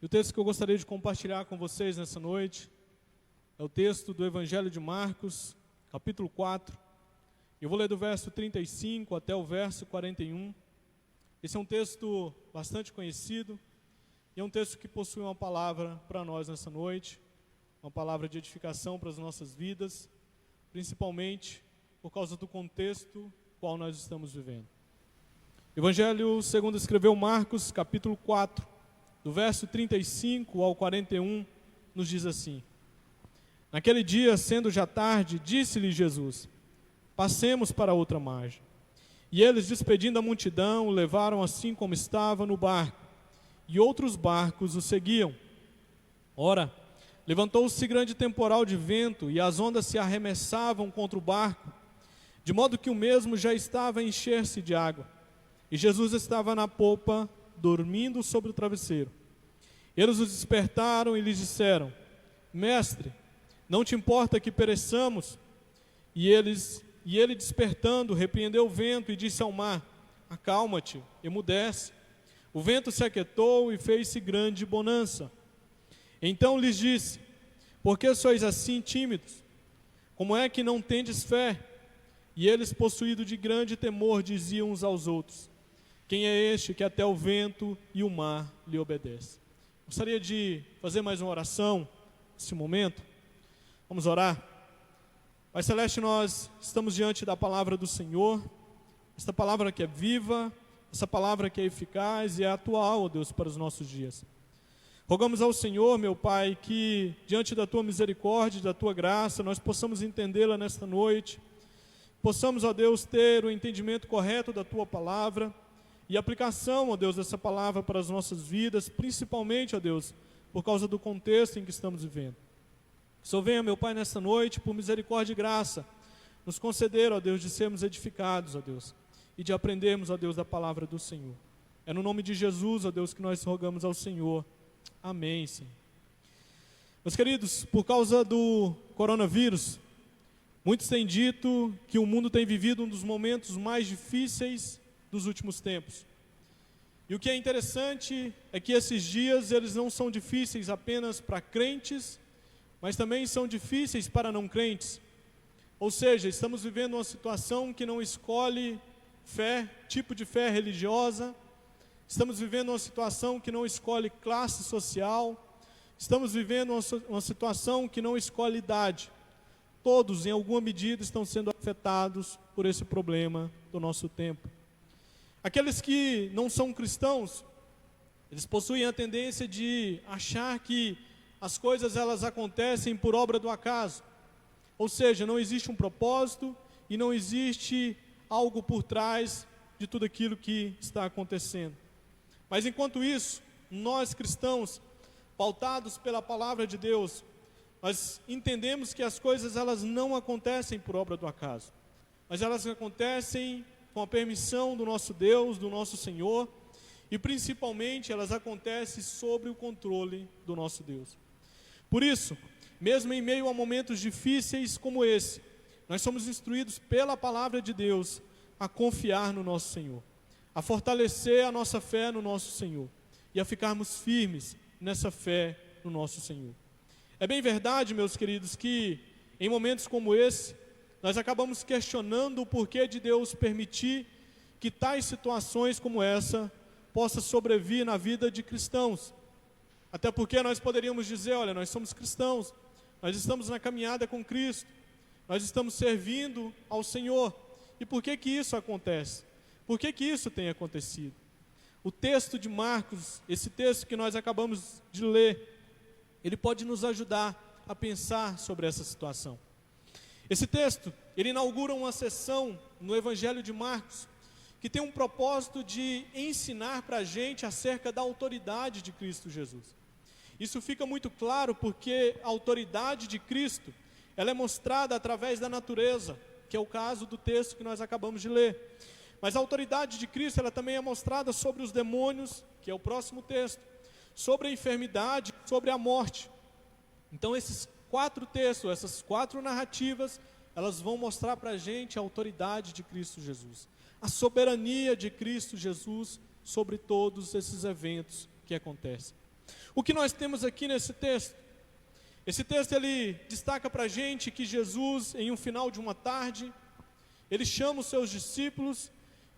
E o texto que eu gostaria de compartilhar com vocês nessa noite é o texto do Evangelho de Marcos, capítulo 4. Eu vou ler do verso 35 até o verso 41. Esse é um texto bastante conhecido e é um texto que possui uma palavra para nós nessa noite, uma palavra de edificação para as nossas vidas, principalmente por causa do contexto qual nós estamos vivendo. Evangelho segundo escreveu Marcos, capítulo 4, do verso 35 ao 41, nos diz assim: Naquele dia, sendo já tarde, disse-lhe Jesus: Passemos para outra margem. E eles, despedindo a multidão, o levaram assim como estava no barco, e outros barcos o seguiam. Ora, levantou-se grande temporal de vento, e as ondas se arremessavam contra o barco, de modo que o mesmo já estava a encher-se de água. E Jesus estava na popa, dormindo sobre o travesseiro. Eles o despertaram e lhes disseram: Mestre, não te importa que pereçamos? E ele despertando, repreendeu o vento e disse ao mar: Acalma-te, emudece. O vento se aquietou e fez-se grande bonança. Então lhes disse: Por que sois assim tímidos? Como é que não tendes fé? E eles, possuídos de grande temor, diziam uns aos outros: Quem é este que até o vento e o mar lhe obedecem? Gostaria de fazer mais uma oração nesse momento. Vamos orar. Pai Celeste, nós estamos diante da palavra do Senhor, esta palavra que é viva, essa palavra que é eficaz e é atual, ó Deus, para os nossos dias. Rogamos ao Senhor, meu Pai, que diante da Tua misericórdia e da Tua graça, nós possamos entendê-la nesta noite, possamos, ó Deus, ter o entendimento correto da Tua palavra e aplicação, ó Deus, dessa palavra para as nossas vidas, principalmente, ó Deus, por causa do contexto em que estamos vivendo. Que o Senhor venha, meu Pai, nesta noite, por misericórdia e graça, nos conceder, ó Deus, de sermos edificados, ó Deus, e de aprendermos, ó Deus, da palavra do Senhor. É no nome de Jesus, ó Deus, que nós rogamos ao Senhor. Amém, Senhor. Meus queridos, por causa do coronavírus, muitos têm dito que o mundo tem vivido um dos momentos mais difíceis dos últimos tempos. E o que é interessante é que esses dias eles não são difíceis apenas para crentes, mas também são difíceis para não crentes. Ou seja, estamos vivendo uma situação que não escolhe fé, tipo de fé religiosa. Estamos vivendo uma situação que não escolhe classe social. Estamos vivendo uma situação que não escolhe idade. Todos, em alguma medida, estão sendo afetados por esse problema do nosso tempo. Aqueles que não são cristãos, eles possuem a tendência de achar que as coisas elas acontecem por obra do acaso. Ou seja, não existe um propósito e não existe algo por trás de tudo aquilo que está acontecendo. Mas enquanto isso, nós cristãos, pautados pela palavra de Deus, nós entendemos que as coisas elas não acontecem por obra do acaso, mas elas acontecem com a permissão do nosso Deus, do nosso Senhor, e principalmente elas acontecem sob o controle do nosso Deus. Por isso, mesmo em meio a momentos difíceis como esse, nós somos instruídos pela palavra de Deus a confiar no nosso Senhor, a fortalecer a nossa fé no nosso Senhor e a ficarmos firmes nessa fé no nosso Senhor. É bem verdade, meus queridos, que em momentos como esse, nós acabamos questionando o porquê de Deus permitir que tais situações como essa possa sobrevir na vida de cristãos. Até porque nós poderíamos dizer, olha, nós somos cristãos, nós estamos na caminhada com Cristo, nós estamos servindo ao Senhor. E por que que isso acontece? Por que que isso tem acontecido? O texto de Marcos, esse texto que nós acabamos de ler, ele pode nos ajudar a pensar sobre essa situação. Esse texto, ele inaugura uma sessão no Evangelho de Marcos, que tem um propósito de ensinar para a gente acerca da autoridade de Cristo Jesus. Isso fica muito claro porque a autoridade de Cristo, ela é mostrada através da natureza, que é o caso do texto que nós acabamos de ler. Mas a autoridade de Cristo, ela também é mostrada sobre os demônios, que é o próximo texto, sobre a enfermidade, sobre a morte. Então esses 4 textos, essas 4 narrativas, elas vão mostrar para a gente a autoridade de Cristo Jesus, a soberania de Cristo Jesus sobre todos esses eventos que acontecem. O que nós temos aqui nesse texto? Esse texto ele destaca para a gente que Jesus, em um final de uma tarde, ele chama os seus discípulos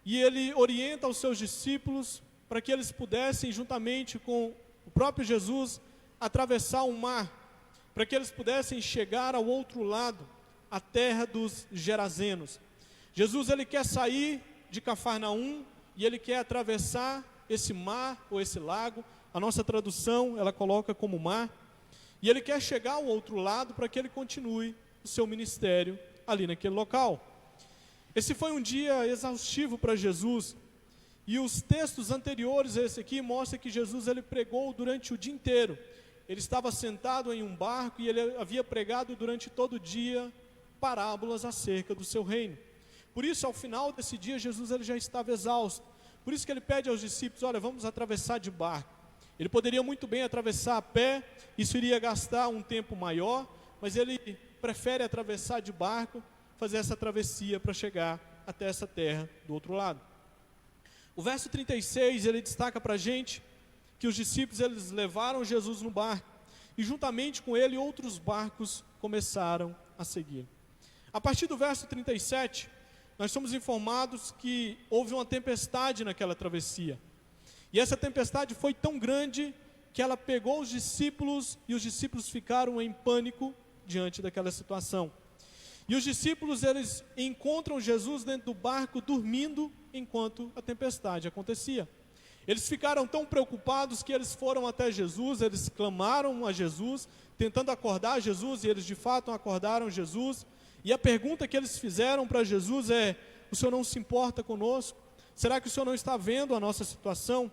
e ele orienta os seus discípulos para que eles pudessem, juntamente com o próprio Jesus, atravessar o mar, para que eles pudessem chegar ao outro lado, a terra dos Gerazenos. Jesus ele quer sair de Cafarnaum e ele quer atravessar esse mar ou esse lago. A nossa tradução ela coloca como mar. E ele quer chegar ao outro lado para que ele continue o seu ministério ali naquele local. Esse foi um dia exaustivo para Jesus. E os textos anteriores a esse aqui mostram que Jesus ele pregou durante o dia inteiro. Ele estava sentado em um barco e ele havia pregado durante todo o dia parábolas acerca do seu reino. Por isso, ao final desse dia, Jesus ele já estava exausto. Por isso que ele pede aos discípulos, olha, vamos atravessar de barco. Ele poderia muito bem atravessar a pé, isso iria gastar um tempo maior, mas ele prefere atravessar de barco, fazer essa travessia para chegar até essa terra do outro lado. O verso 36, ele destaca para a gente que os discípulos eles levaram Jesus no barco, e juntamente com ele outros barcos começaram a seguir. A partir do verso 37, nós somos informados que houve uma tempestade naquela travessia. E essa tempestade foi tão grande que ela pegou os discípulos e os discípulos ficaram em pânico diante daquela situação. E os discípulos eles encontram Jesus dentro do barco dormindo enquanto a tempestade acontecia. Eles ficaram tão preocupados que eles foram até Jesus, eles clamaram a Jesus, tentando acordar Jesus, e eles de fato acordaram Jesus. E a pergunta que eles fizeram para Jesus é: o Senhor não se importa conosco? Será que o Senhor não está vendo a nossa situação?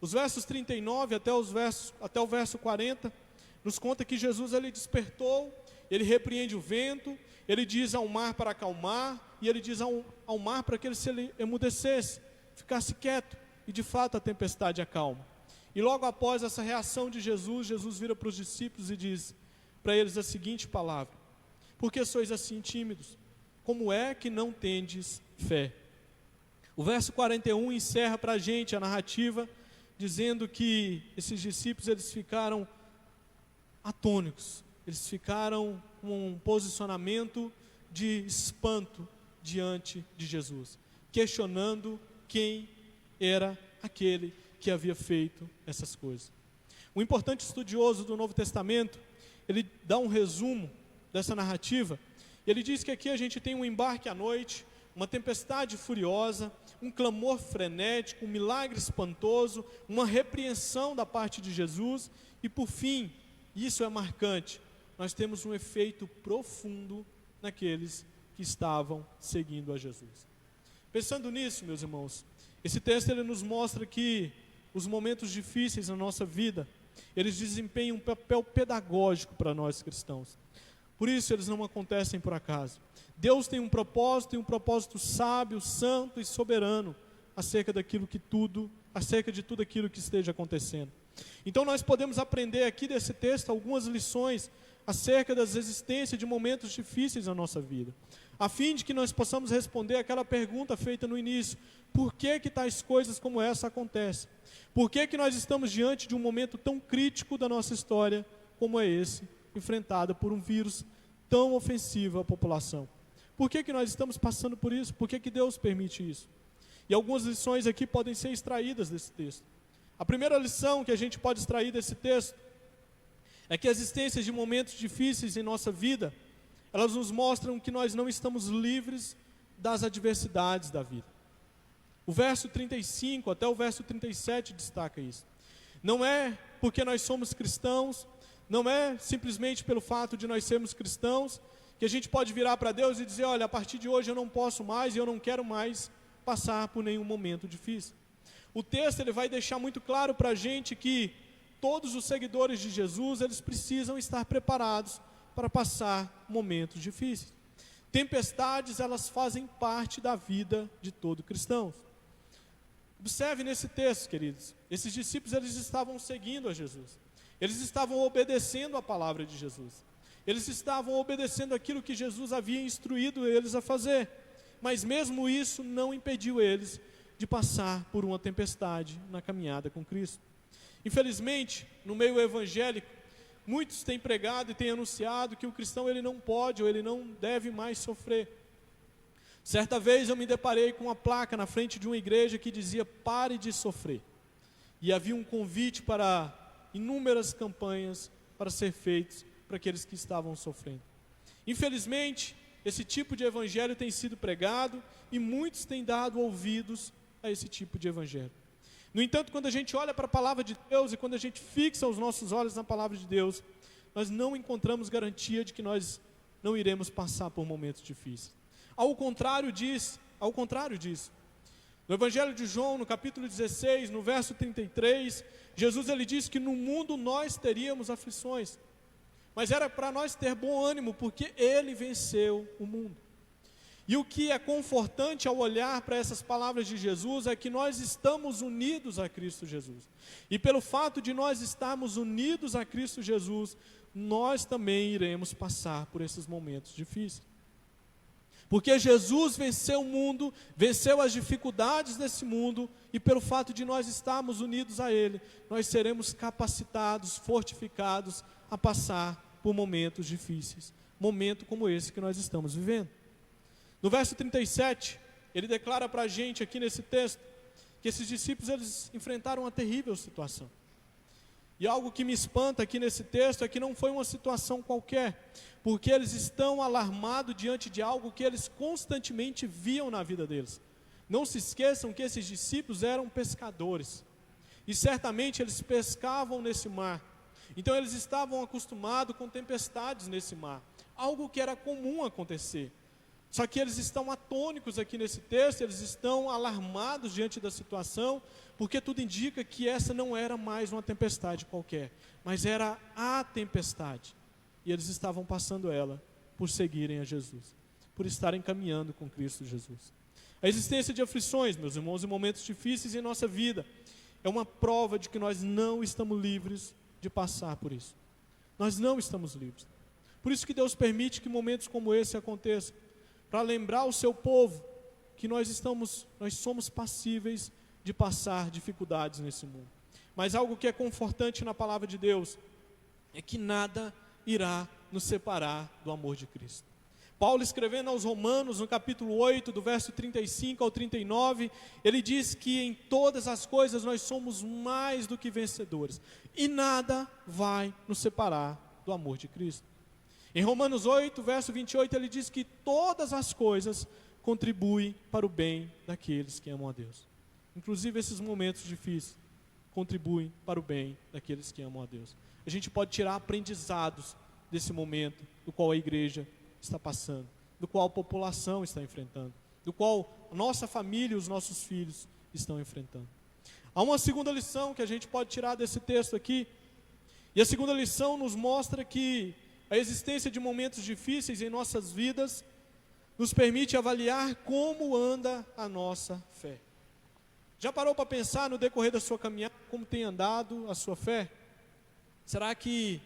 Os versos 39 até o verso 40 nos conta que Jesus ele despertou, ele repreende o vento, ele diz ao mar para acalmar, e ele diz ao mar para que ele se emudecesse, ficasse quieto, e de fato a tempestade acalma. E logo após essa reação de Jesus, Jesus vira para os discípulos e diz para eles a seguinte palavra: por que sois assim tímidos? Como é que não tendes fé? O verso 41 encerra para a gente a narrativa, dizendo que esses discípulos eles ficaram atônicos, eles ficaram com um posicionamento de espanto diante de Jesus, questionando quem era aquele que havia feito essas coisas. Um importante estudioso do Novo Testamento, ele dá um resumo dessa narrativa. Ele diz que aqui a gente tem um embarque à noite, uma tempestade furiosa, um clamor frenético, um milagre espantoso, uma repreensão da parte de Jesus, e por fim, isso é marcante, nós temos um efeito profundo naqueles que estavam seguindo a Jesus. Pensando nisso, meus irmãos, esse texto ele nos mostra que os momentos difíceis na nossa vida, eles desempenham um papel pedagógico para nós cristãos. Por isso eles não acontecem por acaso. Deus tem um propósito sábio, santo e soberano acerca de tudo aquilo que esteja acontecendo. Então nós podemos aprender aqui desse texto algumas lições acerca das existências de momentos difíceis na nossa vida, a fim de que nós possamos responder aquela pergunta feita no início: por que tais coisas como essa acontecem? Por que nós estamos diante de um momento tão crítico da nossa história como é esse, enfrentada por um vírus tão ofensivo à população? Por que nós estamos passando por isso? Por que Deus permite isso? E algumas lições aqui podem ser extraídas desse texto. A primeira lição que a gente pode extrair desse texto é que a existência de momentos difíceis em nossa vida, elas nos mostram que nós não estamos livres das adversidades da vida. O verso 35 até o verso 37 destaca isso. Não é porque nós somos cristãos, não é simplesmente pelo fato de nós sermos cristãos, que a gente pode virar para Deus e dizer: olha, a partir de hoje eu não posso mais e eu não quero mais passar por nenhum momento difícil. O texto ele vai deixar muito claro para a gente que todos os seguidores de Jesus, eles precisam estar preparados para passar momentos difíceis. Tempestades, elas fazem parte da vida de todo cristão. Observe nesse texto, queridos, esses discípulos eles estavam seguindo a Jesus. Eles estavam obedecendo a palavra de Jesus. Eles estavam obedecendo aquilo que Jesus havia instruído eles a fazer. Mas mesmo isso não impediu eles de passar por uma tempestade na caminhada com Cristo. Infelizmente, no meio evangélico, muitos têm pregado e têm anunciado que o cristão ele não pode ou ele não deve mais sofrer. Certa vez eu me deparei com uma placa na frente de uma igreja que dizia: pare de sofrer. E havia um convite para inúmeras campanhas para ser feitos para aqueles que estavam sofrendo. Infelizmente, esse tipo de evangelho tem sido pregado e muitos têm dado ouvidos a esse tipo de evangelho. No entanto, quando a gente olha para a palavra de Deus e quando a gente fixa os nossos olhos na palavra de Deus, nós não encontramos garantia de que nós não iremos passar por momentos difíceis. Ao contrário disso, no Evangelho de João, no capítulo 16, no verso 33, Jesus ele diz que no mundo nós teríamos aflições, mas era para nós ter bom ânimo, porque Ele venceu o mundo. E o que é confortante ao olhar para essas palavras de Jesus é que nós estamos unidos a Cristo Jesus. E pelo fato de nós estarmos unidos a Cristo Jesus, nós também iremos passar por esses momentos difíceis. Porque Jesus venceu o mundo, venceu as dificuldades desse mundo, e pelo fato de nós estarmos unidos a Ele, nós seremos capacitados, fortificados a passar por momentos difíceis. Momento como esse que nós estamos vivendo. No verso 37, ele declara para a gente aqui nesse texto, que esses discípulos eles enfrentaram uma terrível situação. E algo que me espanta aqui nesse texto é que não foi uma situação qualquer, porque eles estão alarmados diante de algo que eles constantemente viam na vida deles. Não se esqueçam que esses discípulos eram pescadores, e certamente eles pescavam nesse mar. Então eles estavam acostumados com tempestades nesse mar, algo que era comum acontecer. Só que eles estão atônicos aqui nesse texto, eles estão alarmados diante da situação, porque tudo indica que essa não era mais uma tempestade qualquer, mas era a tempestade. E eles estavam passando ela por seguirem a Jesus, por estarem caminhando com Cristo Jesus. A existência de aflições, meus irmãos, em momentos difíceis em nossa vida, é uma prova de que nós não estamos livres de passar por isso. Nós não estamos livres. Por isso que Deus permite que momentos como esse aconteçam, para lembrar o seu povo que nós somos passíveis de passar dificuldades nesse mundo. Mas algo que é confortante na palavra de Deus é que nada irá nos separar do amor de Cristo. Paulo, escrevendo aos Romanos, no capítulo 8, do verso 35 ao 39, ele diz que em todas as coisas nós somos mais do que vencedores, e nada vai nos separar do amor de Cristo. Em Romanos 8, verso 28, ele diz que todas as coisas contribuem para o bem daqueles que amam a Deus. Inclusive esses momentos difíceis contribuem para o bem daqueles que amam a Deus. A gente pode tirar aprendizados desse momento do qual a igreja está passando, do qual a população está enfrentando, do qual a nossa família e os nossos filhos estão enfrentando. Há uma segunda lição que a gente pode tirar desse texto aqui, e a segunda lição nos mostra que a existência de momentos difíceis em nossas vidas nos permite avaliar como anda a nossa fé. Já parou para pensar no decorrer da sua caminhada, como tem andado a sua fé? Será que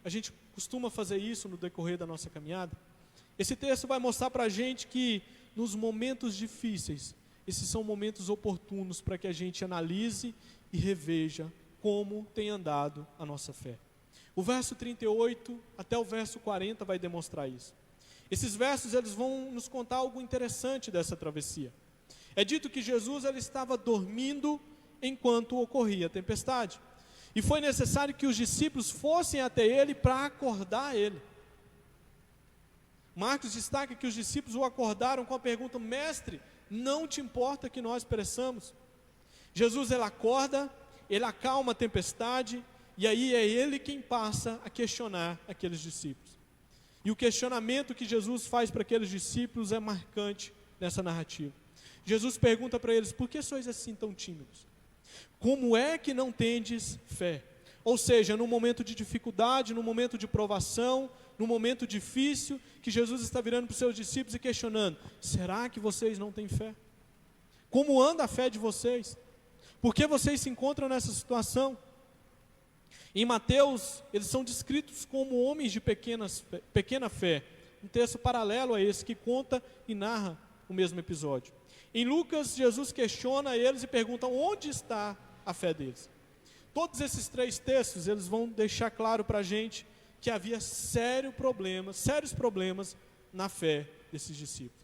a gente costuma fazer isso no decorrer da nossa caminhada? Esse texto vai mostrar para a gente que nos momentos difíceis, esses são momentos oportunos para que a gente analise e reveja como tem andado a nossa fé. O verso 38 até o verso 40 vai demonstrar isso. Esses versos eles vão nos contar algo interessante dessa travessia. É dito que Jesus ele estava dormindo enquanto ocorria a tempestade. E foi necessário que os discípulos fossem até ele para acordar ele. Marcos destaca que os discípulos o acordaram com a pergunta: mestre, não te importa que nós pereçamos? Jesus ele acorda, ele acalma a tempestade, e aí é ele quem passa a questionar aqueles discípulos. E o questionamento que Jesus faz para aqueles discípulos é marcante nessa narrativa. Jesus pergunta para eles: por que sois assim tão tímidos? Como é que não tendes fé? Ou seja, no momento de dificuldade, no momento de provação, no momento difícil, que Jesus está virando para os seus discípulos e questionando: será que vocês não têm fé? Como anda a fé de vocês? Por que vocês se encontram nessa situação? Em Mateus, eles são descritos como homens de pequena fé. Um texto paralelo a esse que conta e narra o mesmo episódio. Em Lucas, Jesus questiona eles e pergunta onde está a fé deles. todos esses 3 textos, eles vão deixar claro para a gente que havia sérios problemas na fé desses discípulos.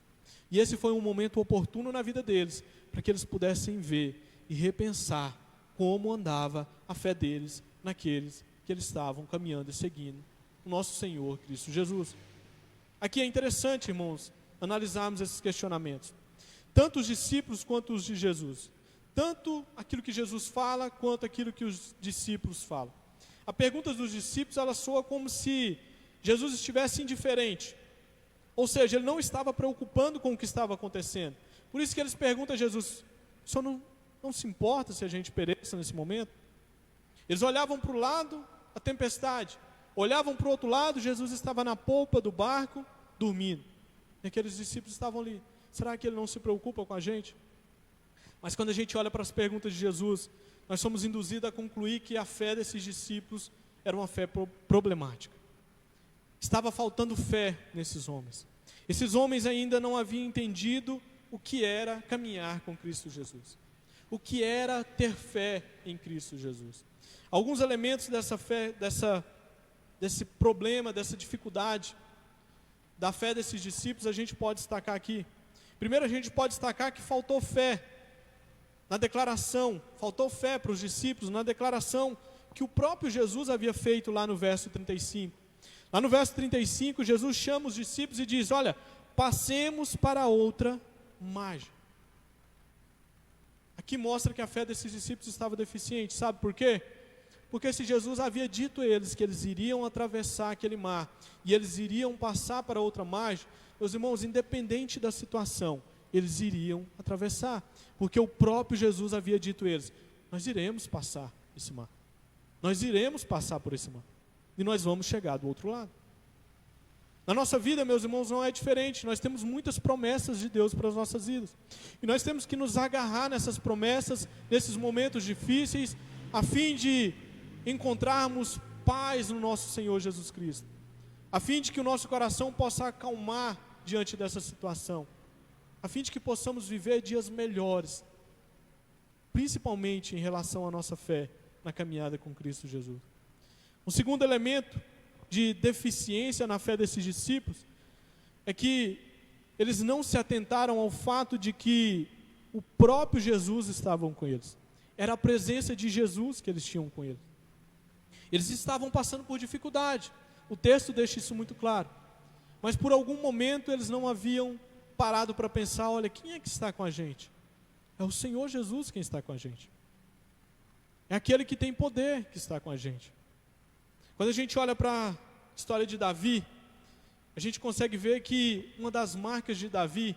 E esse foi um momento oportuno na vida deles, para que eles pudessem ver e repensar como andava a fé deles naqueles que eles estavam caminhando e seguindo o nosso Senhor Cristo Jesus. Aqui é interessante, irmãos, analisarmos esses questionamentos. Tanto os discípulos quanto os de Jesus. Tanto aquilo que Jesus fala, quanto aquilo que os discípulos falam. A pergunta dos discípulos, ela soa como se Jesus estivesse indiferente. Ou seja, ele não estava preocupando com o que estava acontecendo. Por isso que eles perguntam a Jesus: o Senhor não se importa se a gente pereça nesse momento? Eles olhavam para o lado, a tempestade. Olhavam para o outro lado, Jesus estava na polpa do barco, dormindo. E aqueles discípulos estavam ali. Será que ele não se preocupa com a gente? Mas quando a gente olha para as perguntas de Jesus, nós somos induzidos a concluir que a fé desses discípulos era uma fé problemática. Estava faltando fé nesses homens. Esses homens ainda não haviam entendido o que era caminhar com Cristo Jesus. O que era ter fé em Cristo Jesus. Alguns elementos dessa fé, desse problema, dessa dificuldade da fé desses discípulos, a gente pode destacar aqui. Primeiro, a gente pode destacar que faltou fé na declaração, faltou fé para os discípulos na declaração que o próprio Jesus havia feito lá no verso 35. Lá no verso 35, Jesus chama os discípulos e diz: olha, passemos para outra margem. Aqui mostra que a fé desses discípulos estava deficiente. Sabe por quê? Porque se Jesus havia dito a eles que eles iriam atravessar aquele mar e eles iriam passar para outra margem, meus irmãos, independente da situação, eles iriam atravessar, porque o próprio Jesus havia dito a eles: nós iremos passar esse mar, nós iremos passar por esse mar, e nós vamos chegar do outro lado. Na nossa vida, meus irmãos, não é diferente. Nós temos muitas promessas de Deus para as nossas vidas, e nós temos que nos agarrar nessas promessas, nesses momentos difíceis, a fim de encontrarmos paz no nosso Senhor Jesus Cristo, a fim de que o nosso coração possa acalmar diante dessa situação, a fim de que possamos viver dias melhores, principalmente em relação à nossa fé na caminhada com Cristo Jesus. Um segundo elemento de deficiência na fé desses discípulos é que eles não se atentaram ao fato de que o próprio Jesus estava com eles. Era a presença de Jesus que eles tinham com eles. Eles estavam passando por dificuldade. O texto deixa isso muito claro. Mas por algum momento eles não haviam parado para pensar: olha, quem é que está com a gente? É o Senhor Jesus quem está com a gente. É aquele que tem poder que está com a gente. Quando a gente olha para a história de Davi, a gente consegue ver que uma das marcas de Davi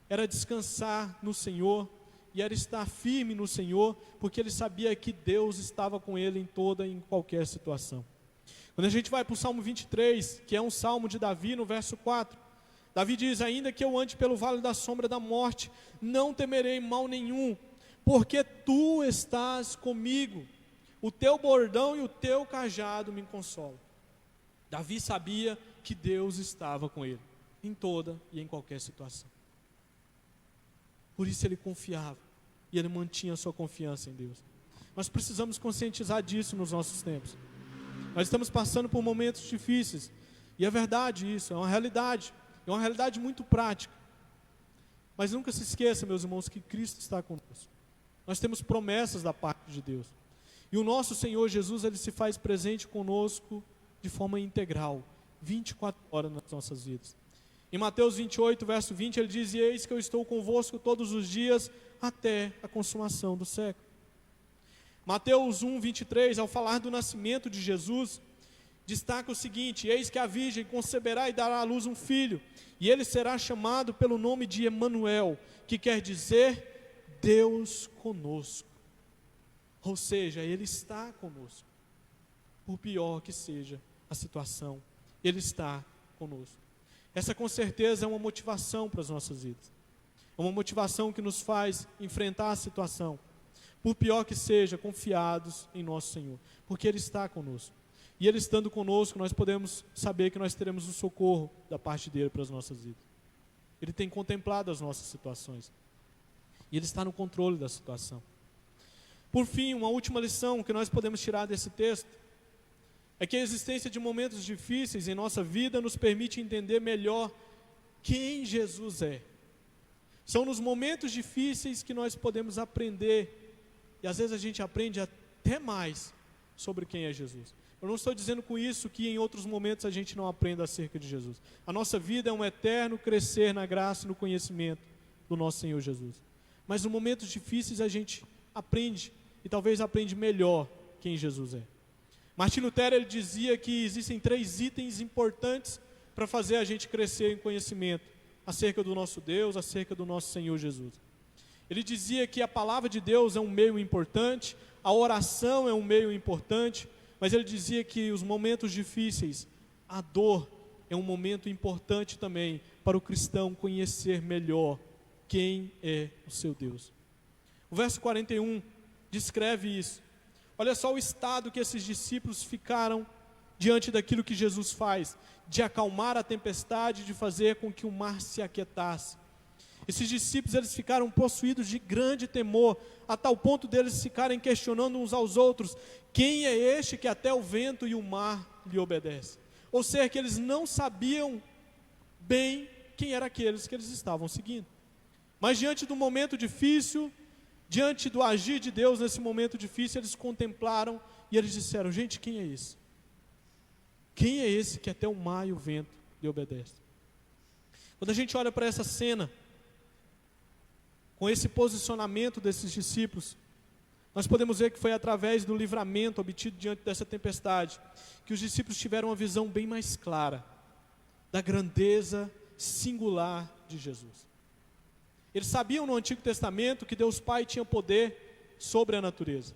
era descansar no Senhor e era estar firme no Senhor, porque ele sabia que Deus estava com ele em toda e em qualquer situação. Quando a gente vai para o Salmo 23, que é um salmo de Davi, no verso 4, Davi diz: ainda que eu ande pelo vale da sombra da morte, não temerei mal nenhum, porque tu estás comigo, o teu bordão e o teu cajado me consolam. Davi sabia que Deus estava com ele, em toda e em qualquer situação. Por isso ele confiava, e ele mantinha a sua confiança em Deus. Nós precisamos conscientizar disso nos nossos tempos. Nós estamos passando por momentos difíceis, e é verdade isso, é uma realidade muito prática. Mas nunca se esqueça, meus irmãos, que Cristo está conosco. Nós temos promessas da parte de Deus. E o nosso Senhor Jesus, ele se faz presente conosco de forma integral, 24 horas nas nossas vidas. Em Mateus 28, verso 20, ele diz: e eis que eu estou convosco todos os dias, até a consumação do século. Mateus 1, 23, ao falar do nascimento de Jesus, destaca o seguinte: eis que a virgem conceberá e dará à luz um filho, e ele será chamado pelo nome de Emanuel, que quer dizer Deus conosco. Ou seja, ele está conosco. Por pior que seja a situação, ele está conosco. Essa com certeza é uma motivação para as nossas vidas. É uma motivação que nos faz enfrentar a situação. Por pior que seja, confiados em nosso Senhor, porque ele está conosco. E ele estando conosco, nós podemos saber que nós teremos o socorro da parte dele para as nossas vidas. Ele tem contemplado as nossas situações. E ele está no controle da situação. Por fim, uma última lição que nós podemos tirar desse texto é que a existência de momentos difíceis em nossa vida nos permite entender melhor quem Jesus é. São nos momentos difíceis que nós podemos aprender, e às vezes a gente aprende até mais sobre quem é Jesus. Eu não estou dizendo com isso que em outros momentos a gente não aprenda acerca de Jesus. A nossa vida é um eterno crescer na graça e no conhecimento do nosso Senhor Jesus. Mas nos momentos difíceis a gente aprende, e talvez aprende melhor quem Jesus é. Martim Lutero, ele dizia que existem 3 itens importantes para fazer a gente crescer em conhecimento acerca do nosso Deus, acerca do nosso Senhor Jesus. Ele dizia que a palavra de Deus é um meio importante, a oração é um meio importante, mas ele dizia que os momentos difíceis, a dor, é um momento importante também para o cristão conhecer melhor quem é o seu Deus. O verso 41 descreve isso. Olha só o estado que esses discípulos ficaram diante daquilo que Jesus faz, de acalmar a tempestade, de fazer com que o mar se aquietasse. Esses discípulos, eles ficaram possuídos de grande temor, a tal ponto deles ficarem questionando uns aos outros: quem é este que até o vento e o mar lhe obedecem? Ou seja, que eles não sabiam bem quem eram aqueles que eles estavam seguindo. Mas diante do momento difícil, diante do agir de Deus nesse momento difícil, eles contemplaram e eles disseram: gente, quem é esse? Quem é esse que até o mar e o vento lhe obedecem? Quando a gente olha para essa cena, com esse posicionamento desses discípulos, nós podemos ver que foi através do livramento obtido diante dessa tempestade, que os discípulos tiveram uma visão bem mais clara da grandeza singular de Jesus. Eles sabiam no Antigo Testamento que Deus Pai tinha poder sobre a natureza,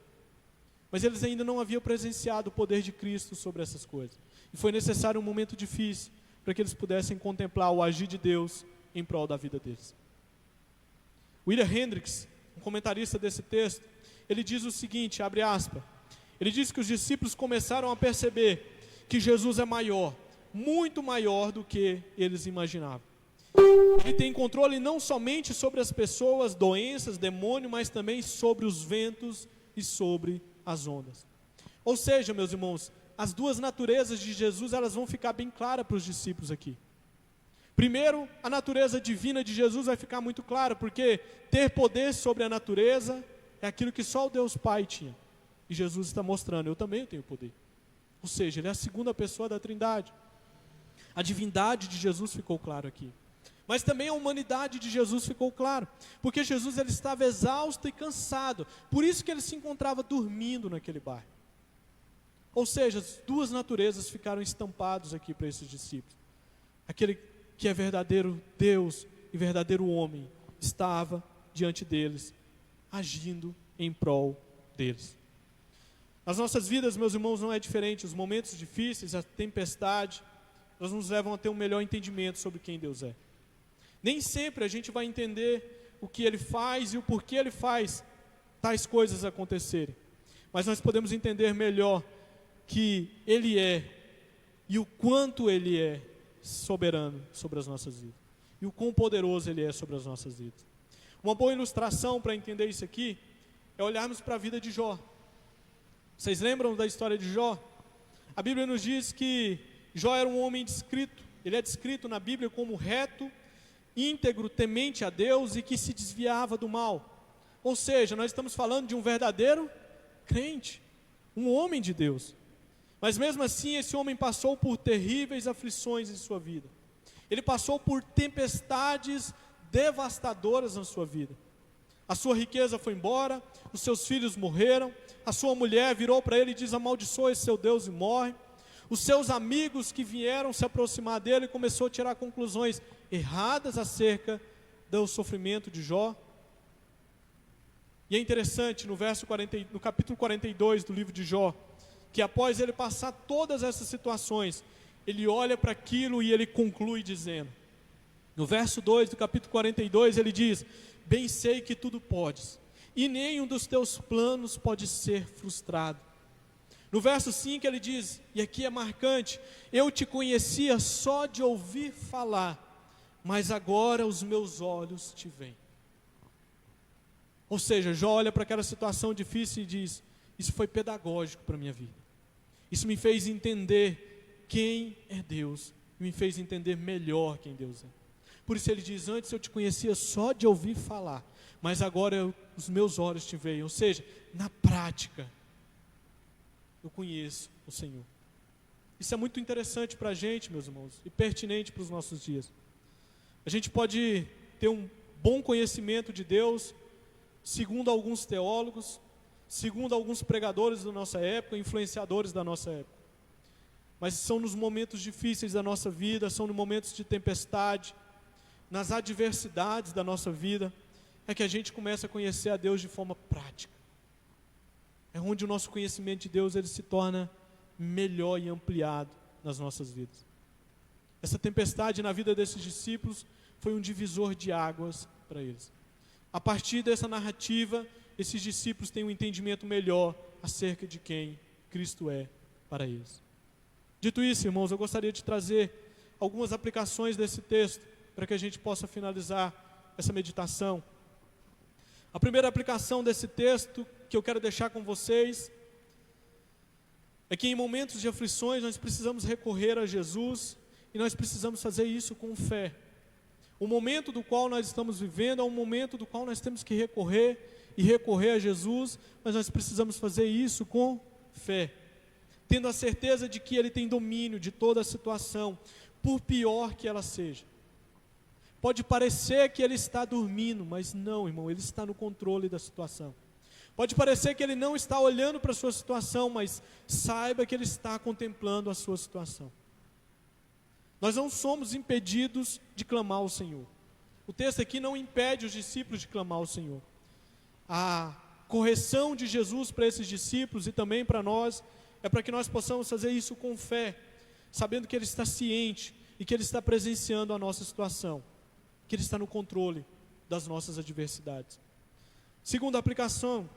mas eles ainda não haviam presenciado o poder de Cristo sobre essas coisas. E foi necessário um momento difícil para que eles pudessem contemplar o agir de Deus em prol da vida deles. William Hendricks, um comentarista desse texto, ele diz o seguinte, abre aspas, ele diz que os discípulos começaram a perceber que Jesus é maior, muito maior do que eles imaginavam. Ele tem controle não somente sobre as pessoas, doenças, demônio, mas também sobre os ventos e sobre as ondas. Ou seja, meus irmãos, as duas naturezas de Jesus, elas vão ficar bem claras para os discípulos aqui. Primeiro, a natureza divina de Jesus vai ficar muito clara, porque ter poder sobre a natureza é aquilo que só o Deus Pai tinha. E Jesus está mostrando: eu também tenho poder. Ou seja, ele é a segunda pessoa da Trindade. A divindade de Jesus ficou claro aqui. Mas também a humanidade de Jesus ficou claro, porque Jesus, ele estava exausto e cansado, por isso que ele se encontrava dormindo naquele barco. Ou seja, as duas naturezas ficaram estampados aqui para esses discípulos. Aquele que é verdadeiro Deus e verdadeiro homem estava diante deles, agindo em prol deles. As nossas vidas, meus irmãos, não é diferente. Os momentos difíceis, a tempestade, elas nos levam a ter um melhor entendimento sobre quem Deus é. Nem sempre a gente vai entender o que Ele faz e o porquê Ele faz tais coisas acontecerem. Mas nós podemos entender melhor que Ele é e o quanto Ele é soberano sobre as nossas vidas. E o quão poderoso Ele é sobre as nossas vidas. Uma boa ilustração para entender isso aqui é olharmos para a vida de Jó. Vocês lembram da história de Jó? A Bíblia nos diz que Jó era um homem descrito. Ele é descrito na Bíblia como reto, íntegro, temente a Deus e que se desviava do mal. Ou seja, nós estamos falando de um verdadeiro crente, um homem de Deus. Mas mesmo assim, esse homem passou por terríveis aflições em sua vida. Ele passou por tempestades devastadoras na sua vida. A sua riqueza foi embora, os seus filhos morreram, a sua mulher virou para ele e diz: amaldiçoa esse seu Deus e morre. Os seus amigos que vieram se aproximar dele começou a tirar conclusões erradas acerca do sofrimento de Jó. E é interessante no capítulo 42 do livro de Jó, que após ele passar todas essas situações, ele olha para aquilo e ele conclui dizendo, no verso 2 do capítulo 42, ele diz: bem sei que tudo podes, e nenhum dos teus planos pode ser frustrado. No verso 5 ele diz, e aqui é marcante: eu te conhecia só de ouvir falar, mas agora os meus olhos te veem. Ou seja, Jó olha para aquela situação difícil e diz: isso foi pedagógico para a minha vida. Isso me fez entender quem é Deus, e me fez entender melhor quem Deus é. Por isso ele diz: antes eu te conhecia só de ouvir falar, mas agora os meus olhos te veem. Ou seja, na prática, eu conheço o Senhor. Isso é muito interessante para a gente, meus irmãos, e pertinente para os nossos dias. A gente pode ter um bom conhecimento de Deus, segundo alguns teólogos, segundo alguns pregadores da nossa época, influenciadores da nossa época. Mas são nos momentos difíceis da nossa vida, são nos momentos de tempestade, nas adversidades da nossa vida, é que a gente começa a conhecer a Deus de forma prática. É onde o nosso conhecimento de Deus ele se torna melhor e ampliado nas nossas vidas. Essa tempestade na vida desses discípulos foi um divisor de águas para eles. A partir dessa narrativa, esses discípulos têm um entendimento melhor acerca de quem Cristo é para eles. Dito isso, irmãos, eu gostaria de trazer algumas aplicações desse texto para que a gente possa finalizar essa meditação. A primeira aplicação desse texto que eu quero deixar com vocês é que em momentos de aflições nós precisamos recorrer a Jesus e nós precisamos fazer isso com fé. O momento do qual nós estamos vivendo é um momento do qual nós temos que recorrer a Jesus, mas nós precisamos fazer isso com fé, tendo a certeza de que Ele tem domínio de toda a situação, por pior que ela seja. Pode parecer que Ele está dormindo, mas não, irmão, Ele está no controle da situação. Pode parecer que Ele não está olhando para a sua situação, mas saiba que Ele está contemplando a sua situação. Nós não somos impedidos de clamar ao Senhor. O texto aqui não impede os discípulos de clamar ao Senhor. A correção de Jesus para esses discípulos e também para nós é para que nós possamos fazer isso com fé, sabendo que Ele está ciente e que Ele está presenciando a nossa situação, que Ele está no controle das nossas adversidades. Segunda aplicação,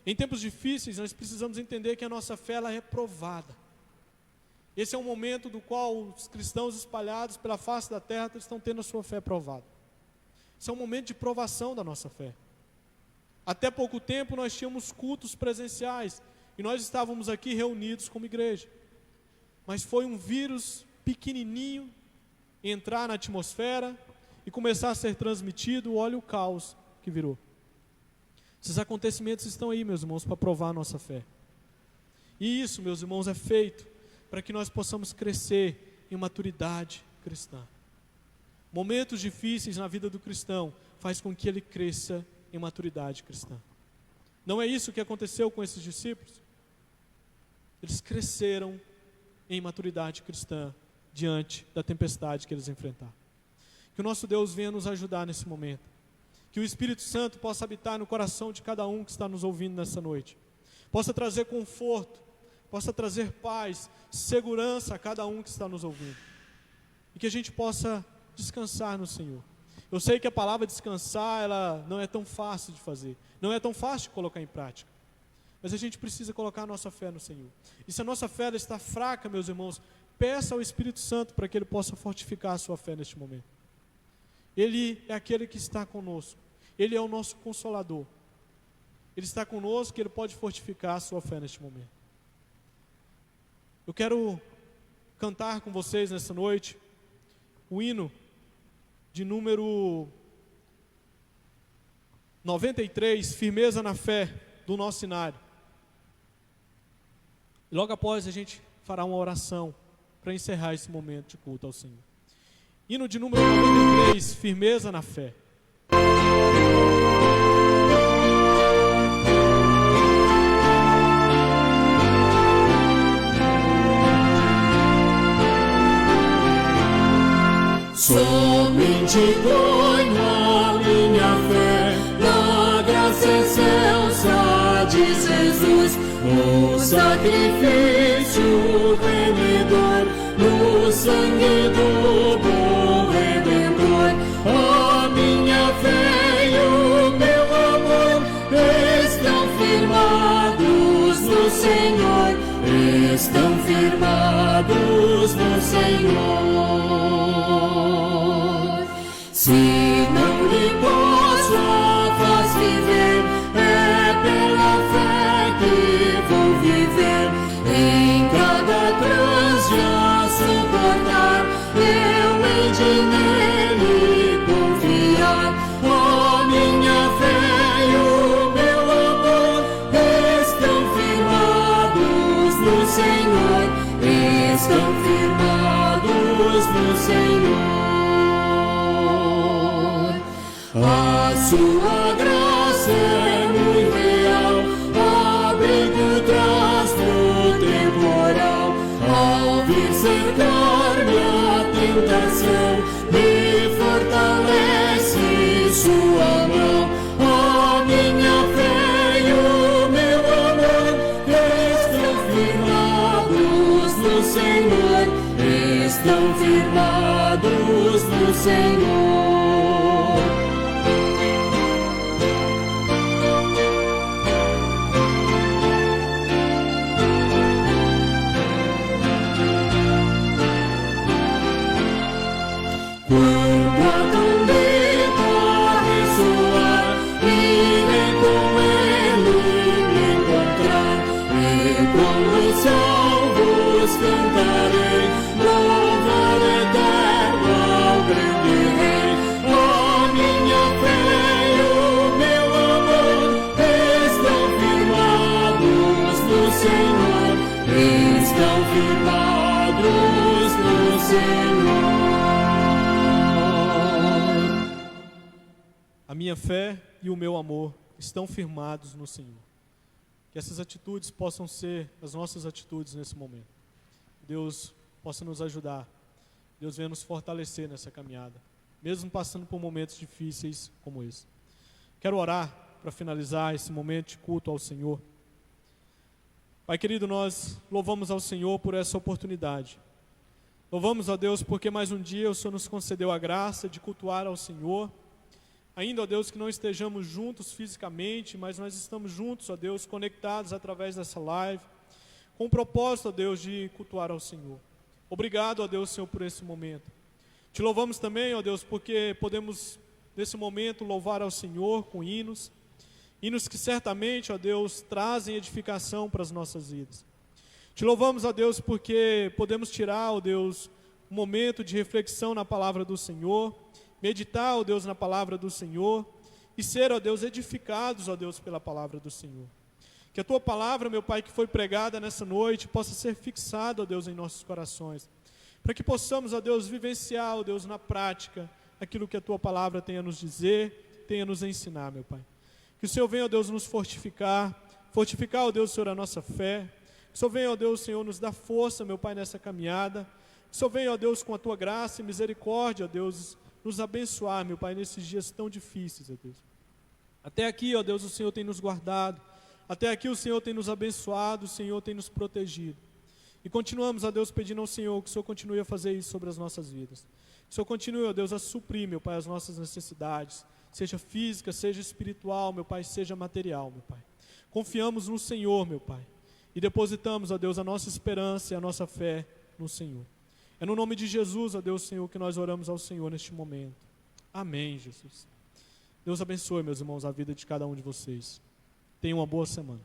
em tempos difíceis nós precisamos entender que a nossa fé ela é provada. Esse é um momento do qual os cristãos espalhados pela face da terra estão tendo a sua fé provada. Esse é um momento de provação da nossa fé. Até pouco tempo nós tínhamos cultos presenciais e nós estávamos aqui reunidos como igreja. Mas foi um vírus pequenininho entrar na atmosfera e começar a ser transmitido. Olha o caos que virou. Esses acontecimentos estão aí, meus irmãos, para provar a nossa fé. E isso, meus irmãos, é feito para que nós possamos crescer em maturidade cristã. Momentos difíceis na vida do cristão faz com que ele cresça em maturidade cristã. Não é isso que aconteceu com esses discípulos? Eles cresceram em maturidade cristã diante da tempestade que eles enfrentaram. Que o nosso Deus venha nos ajudar nesse momento. Que o Espírito Santo possa habitar no coração de cada um que está nos ouvindo nessa noite. Possa trazer conforto, possa trazer paz, segurança a cada um que está nos ouvindo. E que a gente possa descansar no Senhor. Eu sei que a palavra descansar, ela não é tão fácil de fazer. Não é tão fácil de colocar em prática. Mas a gente precisa colocar a nossa fé no Senhor. E se a nossa fé ela está fraca, meus irmãos, peça ao Espírito Santo para que Ele possa fortificar a sua fé neste momento. Ele é aquele que está conosco. Ele é o nosso consolador. Ele está conosco e Ele pode fortificar a sua fé neste momento. Eu quero cantar com vocês nessa noite o hino de número 93, Firmeza na Fé, do nosso cenário. E logo após a gente fará uma oração para encerrar esse momento de culto ao Senhor. Hino de número 93, Firmeza na Fé. Somente ponho a minha fé na graça excelsa de Jesus, no sacrifício remidor, no sangue do bom Redentor. A minha fé e o meu amor estão firmados no Senhor, estão firmados no Senhor. Se não lhe posso a faz viver, pode nele confiar. A minha fé e o meu amor estão firmados no Senhor, estão firmados no Senhor. A sua graça é muito real, abrigo traz no temporal. Ao vir cercar-me a tentação, me fortalece sua mão. A minha fé e o meu amor estão firmados no Senhor, estão firmados no Senhor. Quando a trombeta ressoar, irei com ele me encontrar, e com os salvos cantarei, louvor eterno ao grande Rei. A minha fé e o meu amor estão firmados no Senhor, estão firmados no Senhor. A minha fé e o meu amor estão firmados no Senhor. Que essas atitudes possam ser as nossas atitudes nesse momento. Deus possa nos ajudar. Deus venha nos fortalecer nessa caminhada, mesmo passando por momentos difíceis como esse. Quero orar para finalizar esse momento de culto ao Senhor. Pai querido, nós louvamos ao Senhor por essa oportunidade. Louvamos a Deus porque mais um dia o Senhor nos concedeu a graça de cultuar ao Senhor. Ainda, ó Deus, que não estejamos juntos fisicamente, mas nós estamos juntos, ó Deus, conectados através dessa live, com o propósito, ó Deus, de cultuar ao Senhor. Obrigado, ó Deus, Senhor, por esse momento. Te louvamos também, ó Deus, porque podemos, nesse momento, louvar ao Senhor com hinos que certamente, ó Deus, trazem edificação para as nossas vidas. Te louvamos, ó Deus, porque podemos tirar, ó Deus, um momento de reflexão na palavra do Senhor, meditar, ó Deus, na palavra do Senhor e ser, ó Deus, edificados, ó Deus, pela palavra do Senhor. Que a Tua palavra, meu Pai, que foi pregada nessa noite, possa ser fixada, ó Deus, em nossos corações, para que possamos, ó Deus, vivenciar, ó Deus, na prática, aquilo que a Tua palavra tem a nos dizer, tem a nos ensinar, meu Pai. Que o Senhor venha, ó Deus, nos fortificar, ó Deus, Senhor, a nossa fé. Que o Senhor venha, ó Deus, Senhor, nos dar força, meu Pai, nessa caminhada. Que o Senhor venha, ó Deus, com a Tua graça e misericórdia, ó Deus, nos abençoar, meu Pai, nesses dias tão difíceis, ó Deus. Até aqui, ó Deus, o Senhor tem nos guardado. Até aqui o Senhor tem nos abençoado, o Senhor tem nos protegido. E continuamos, ó Deus, pedindo ao Senhor que o Senhor continue a fazer isso sobre as nossas vidas. Que o Senhor continue, ó Deus, a suprir, meu Pai, as nossas necessidades, seja física, seja espiritual, meu Pai, seja material, meu Pai. Confiamos no Senhor, meu Pai, e depositamos, ó Deus, a nossa esperança e a nossa fé no Senhor. É no nome de Jesus, ó Deus, Senhor, que nós oramos ao Senhor neste momento. Amém, Jesus. Deus abençoe, meus irmãos, a vida de cada um de vocês. Tenham uma boa semana.